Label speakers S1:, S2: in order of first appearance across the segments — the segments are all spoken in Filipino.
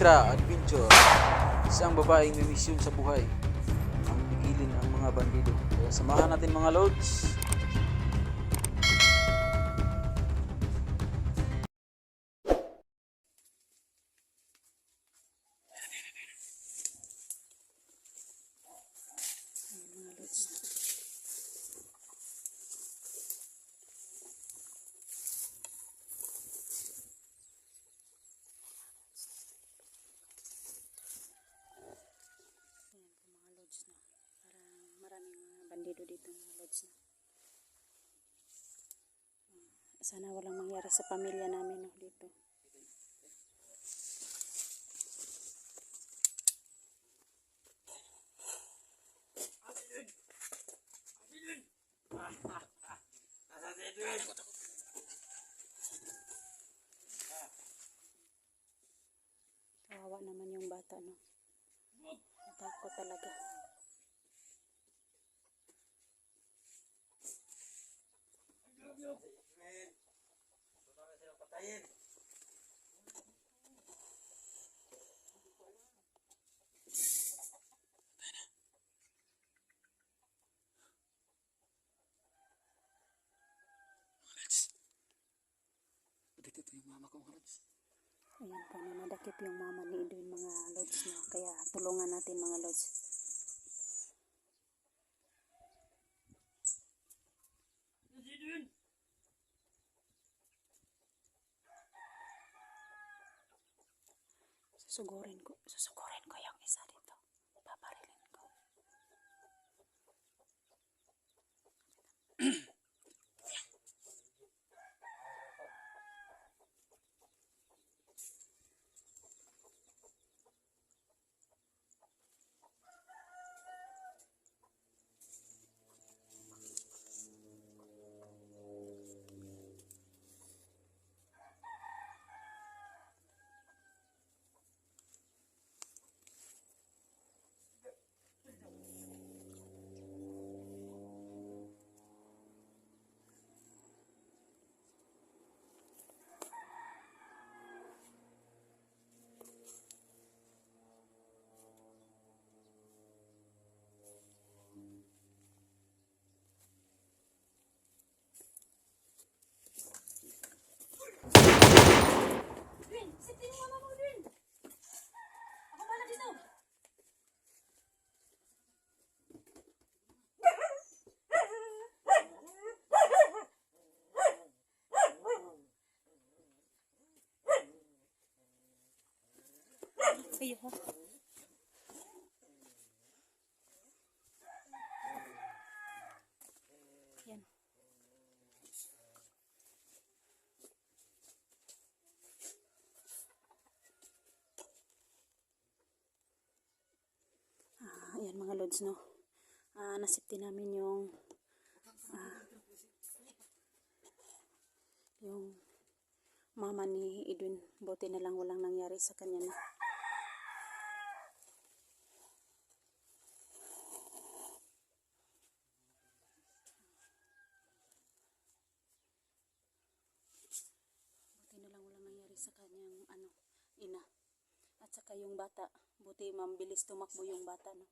S1: Extra Adventure. Isang babaeng may misyon sa buhay ang pigilin ang mga bandido. Kaya samahan natin mga lods.
S2: Maraming mga bandido dito mga lods na. Sana walang mangyari sa pamilya namin no, dito. Kawawa naman yung bata no. Natakot talaga.
S1: Dito yung mama ko mga lods.
S2: Ayan po, nadakip yung mama ni Edwin mga lods na. Kaya tulungan natin mga lods. Susugurin ko yung isa dito. Paparilin ko. Ayo ha. Yan. Ayan mga lods no. Nasipti namin yung mama ni Edwin. Buti na lang walang nangyari sa kanya na. Sa kanyang ina at saka yung bata, buti mabilis tumakbo yung bata no.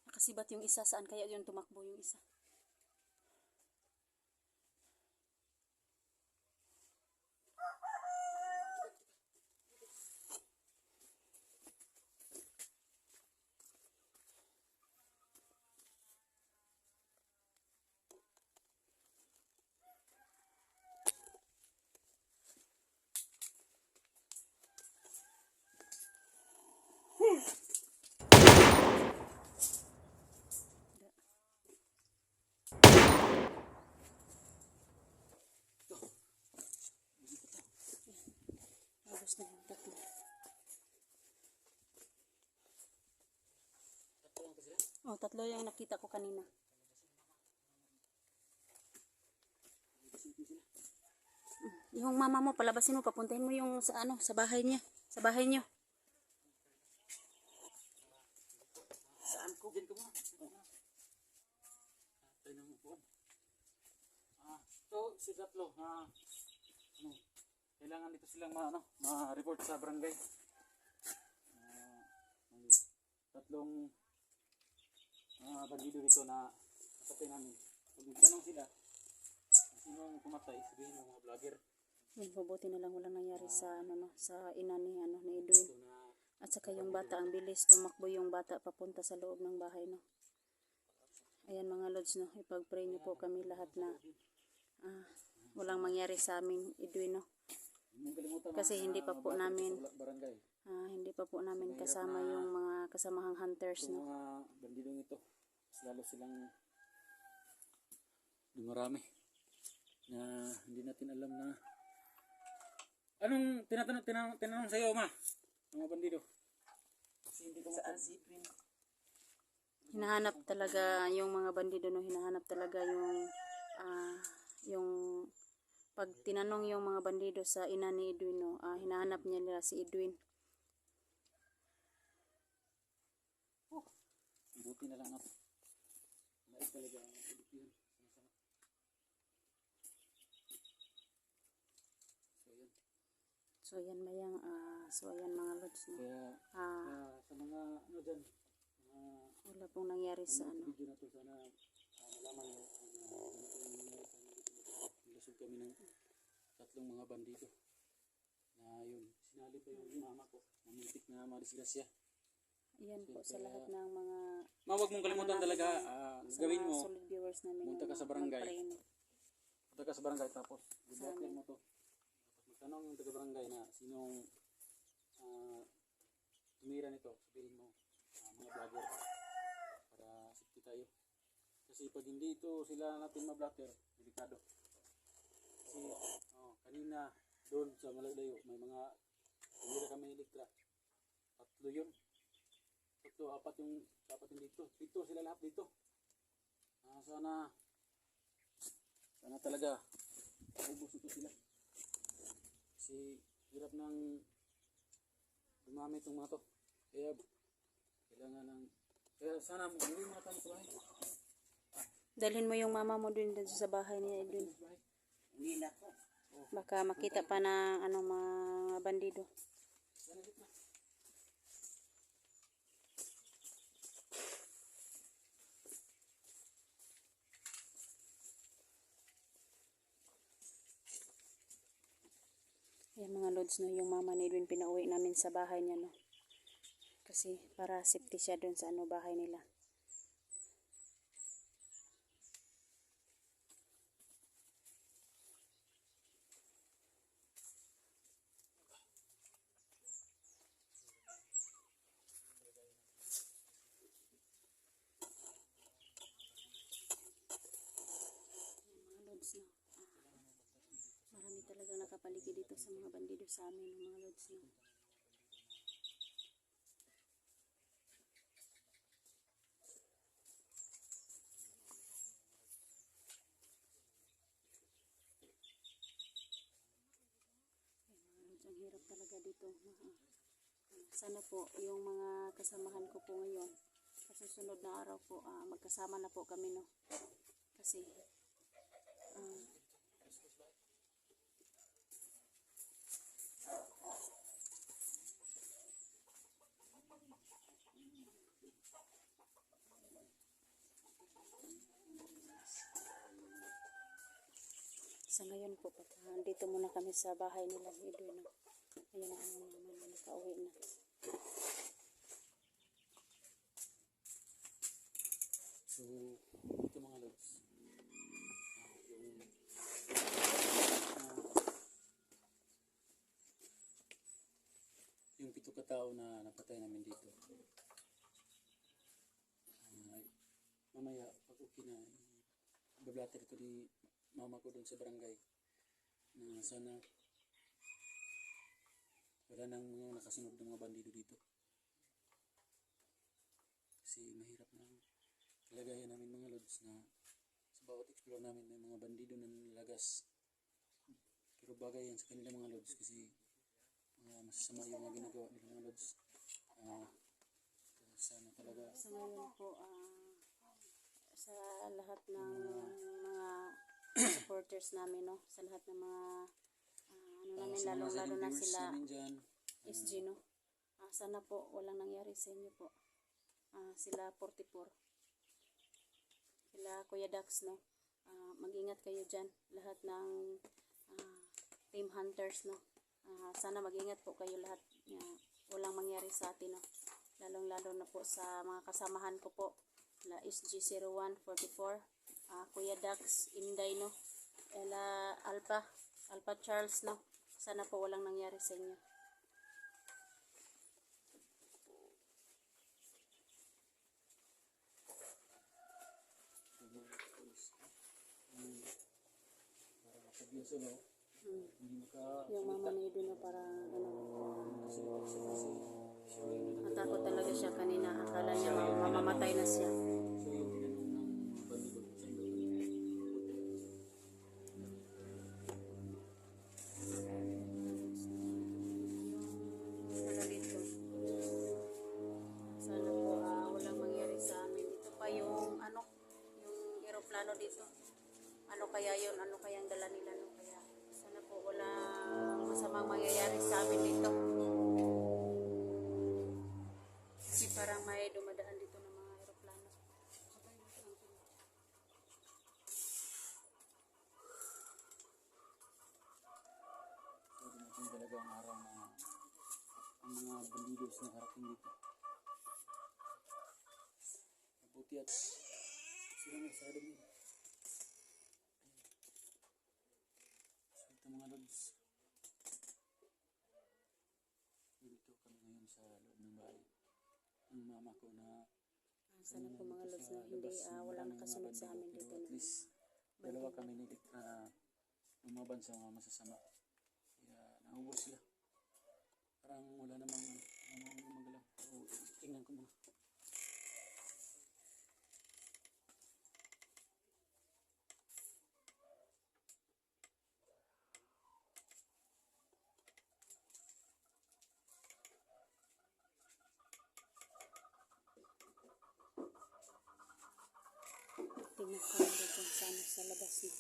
S2: Nakasibat yung isa, saan kaya yung tumakbo yung isa? Tapos na yung tatlo. Oh, tatlo yung nakita ko kanina. Yung mama mo, palabasin mo, papuntahin mo yung sa bahay niya. Sa bahay niyo.
S1: Saan ko? Diyan ko muna. Tayo na mo po. So, si tatlo. kailangan dito silang ma-report sa barangay. May tatlong bandido dito na napatay namin. Pag nagtanong sila kung sino ang pumatay, sabihin ng mga vlogger.
S2: Yan, mabuti na lang walang nangyari sa sa ina ni ni Edwin.
S1: So na
S2: At saka yung bata, ang bilis tumakbo yung bata papunta sa loob ng bahay, no. Ayan mga lods, no, ipag-pray niyo po kami lahat na walang mangyari sa aming Edwin, no.
S1: huwag kalimutan
S2: Kasi
S1: mga
S2: hindi pa po
S1: vlogger
S2: namin
S1: sa barangay.
S2: hindi pa po namin kasama yung mga kasamahang hunters,
S1: Itong
S2: no.
S1: mga bandidong ito, mas lalo silang dumarami na hindi natin alam na anong tinatanong sa iyo, ma, mga bandido. Kasi hindi ko maisipin.
S2: Hinahanap talaga yung mga bandido, no, hinahanap talaga yung pag tinanong yung mga bandido sa ina ni Edwin, no, hinahanap niya nila si Edwin.
S1: Buti na lang ako. Nais talaga ang pagkikihan.
S2: So yan mayang so ayan mga lods, no.
S1: Kaya sa mga dyan,
S2: Wala pong nangyari sa
S1: video na to, sana malaman nyo nilusog kami ng tatlong mga bandido na yun, sinali pa yung mama ko, namuntik na madisgrasya.
S2: Yan po sa lahat ng mga
S1: Huwag mong kalimutan talaga,
S2: sa
S1: gawin
S2: mga
S1: mo,
S2: solid viewers namin,
S1: punta ka
S2: yung
S1: sa barangay.
S2: mag-pray, no.
S1: punta ka sa barangay tapos i-block mo to. Tapos magtanong yung taga-barangay na sinong tumira nito, sabihin mo mga vlogger para safety tayo. Kasi pag hindi ito sila natin ma-blocker, delikado. Kasi kanina doon sa Malagdayo may mga tumira kami elektra. Tatlo yun. Tatlo, apat yung dito. Dito sila lahat dito. Sana talaga ubos ito sila. Kasi hirap nang dumami itong mga to. Kaya kailangan ng sana hindi mo tayo sa bahay.
S2: Dalhin mo yung mama mo dun sa bahay ni Edwin. Baka makita pa na mga bandido. Ayan mga lods, no, yung mama ni Edwin pinauwi namin sa bahay niya, no. Kasi para safety siya dun sa bahay nila. Mga lods, no. Marami talaga nakapaligid dito sa mga bandido sa amin, mga lods, no. Ang hirap talaga dito. Sana po yung mga kasamahan ko po ngayon sa susunod na araw po magkasama na po kami, no. Kasi sa ngayon po, dito muna kami sa bahay nila ni Edwin, no. Ayan ang mama na nakauwi na.
S1: So, ito mga lods. Yung pito katao na napatay namin dito. Mamaya, pag okay na, bablatter ito ni mama ko dun sa barangay na sana wala nang mga nakasunod ng mga bandido dito. Kasi mahirap na kalagayan namin mga lods na sa bawat explore namin may mga bandido na nalagas. Pero bagay yan sa kanila mga lods kasi masasama yung mga ginagawa nila mga lods. Sana talaga
S2: Sa ngayon po, sa lahat ng mga supporters namin, no, sa lahat ng mga namin,
S1: sa mga
S2: lalong-lalo na
S1: viewers
S2: sila
S1: namin dyan,
S2: SG, no? Sana po walang nangyari sa inyo po. Sila 44. Sila Kuya Dax, no? Mag-ingat kayo dyan. Lahat ng team hunters, no? Sana mag-ingat po kayo lahat. Walang mangyari sa atin, no? Lalong-lalo na po sa mga kasamahan ko po. La SG0144, Kuya Dax, Inday, no? Alpha Charles, no? Sana po walang nangyari sa inyo.
S1: para makabiyaso, no? Hindi
S2: Yung mama ni Edu, no? Para
S1: kasi siya yung
S2: natakot talaga siya kanina. Akala niya mamamatay na siya.
S1: so yung tinanong ng mga bandido sa ilo.
S2: Wala dito. Sana po walang mangyari sa amin. Ito pa yung yung eroplano dito. Ano kaya yun? Ano kayang dala nila? No? Kaya sana po walang masamang mangyayari sa amin dito. Kasi parang may dumadaan dito ng mga eroplano.
S1: So dumating talaga ang araw na ang mga bandidos na harating dito. Mabuti at sila may sarado mo. So ito mga lods. Dito kami ngayon sa loob ng bahay. Ang mama ko na
S2: Sana po mga lods na hindi walang nakasunod sa amin dito.
S1: at least dalawa kami ni na lumaban sa mga masasama. Kaya naubos sila. Parang wala namang magalaw. So, tingnan ko muna.
S2: Tingnan ko lang dito sa labas na.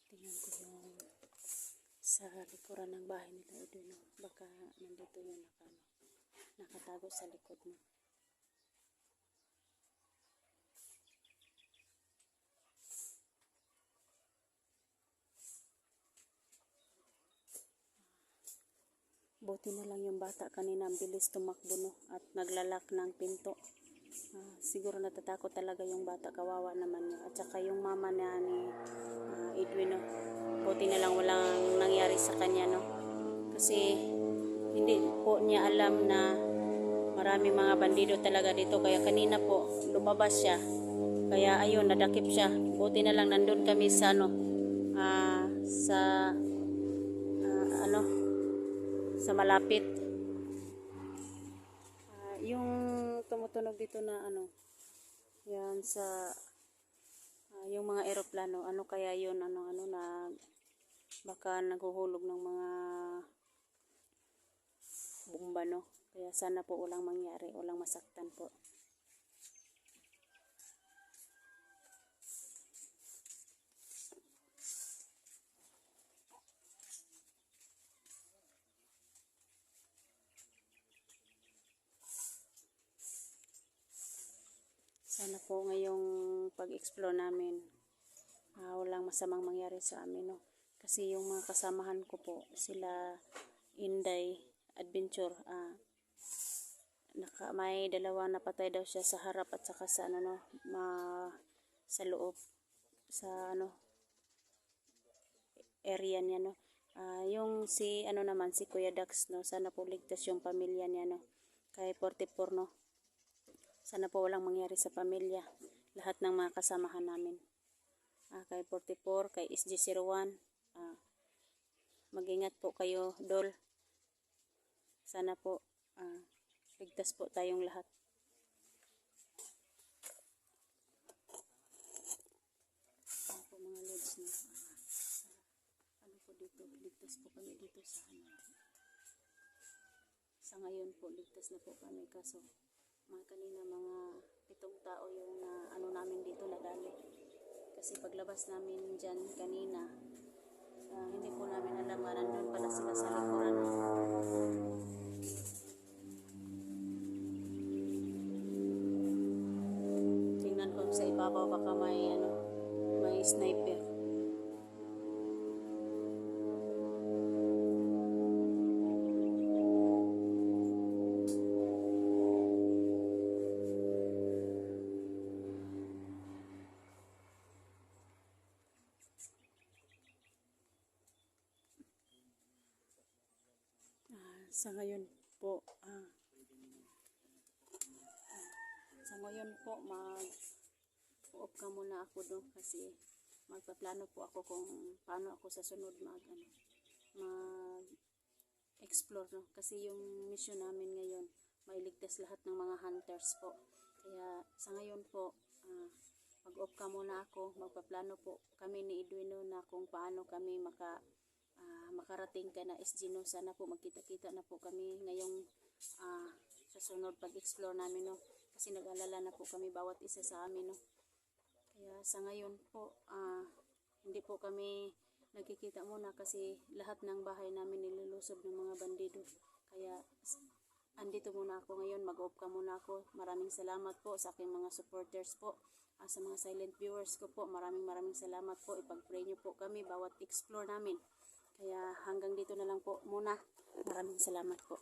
S2: Tingnan ko yung sa likuran ng bahay nila Edu, no? Baka nandito yung nakatago sa likod mo. Buti na lang yung bata kanina, ang bilis tumakbo, no? At naglalak ng pinto. Siguro natatakot talaga yung bata, kawawa naman niya. At saka yung mama na ni Edwin, no? Buti na lang walang nangyari sa kanya, no? Kasi hindi po niya alam na maraming mga bandido talaga dito. Kaya kanina po lumabas siya. Kaya ayun, nadakip siya. Buti na lang nandun kami sa sa malapit. Yung tumutunog dito na yan sa yung mga eroplano, ano kaya yun, na baka naghuhulog ng mga bomba, no? Kaya sana po walang mangyari, walang masaktan po. Sana po ngayong pag-explore namin, walang masamang mangyari sa amin, no? Kasi yung mga kasamahan ko po, sila Inday Adventure, may dalawa napatay daw siya sa harap at saka sa sa loob, sa area niya, no? Yung si naman si Kuya Dax, no? Sana po ligtas yung pamilya niya, no? Kay 44, no? Sana po walang mangyari sa pamilya, lahat ng mga kasamahan namin. Kay 44, kay SG01, mag-ingat po kayo, Dol. Sana po ligtas po tayong lahat. Po mga lods, no? Po dito, ligtas po kami dito sa sa ngayon po ligtas na po kami, kaso mga kanina mga 7 tao yung ano namin dito nadali. Kasi paglabas namin dyan kanina, hindi po namin alam na nandun pala sila sa likuran. Tingnan ko sa ibabaw, baka may sniper. Sa ngayon po, mag-off ka muna ako doon kasi magpaplano po ako kung paano ako sa sunod mag-explore, no? Kasi yung mission namin ngayon, mailigtas lahat ng mga hunters po. Kaya sa ngayon po, mag-off ka muna ako, magpaplano po kami ni Edwino na kung paano kami makarating ka na SG, no? Sana po magkita-kita na po kami ngayong sa sunod pag-explore namin, no? Kasi nag-alala na po kami bawat isa sa amin, no? Kaya sa ngayon po, hindi po kami nagkikita muna kasi lahat ng bahay namin nilulusob ng mga bandido. Kaya andito muna ako ngayon, mag-off ka muna ako. Maraming salamat po sa aking mga supporters po. Sa mga silent viewers ko po, maraming salamat po. Ipag-pray niyo po kami bawat explore namin. Kaya hanggang dito na lang po muna. Maraming salamat po.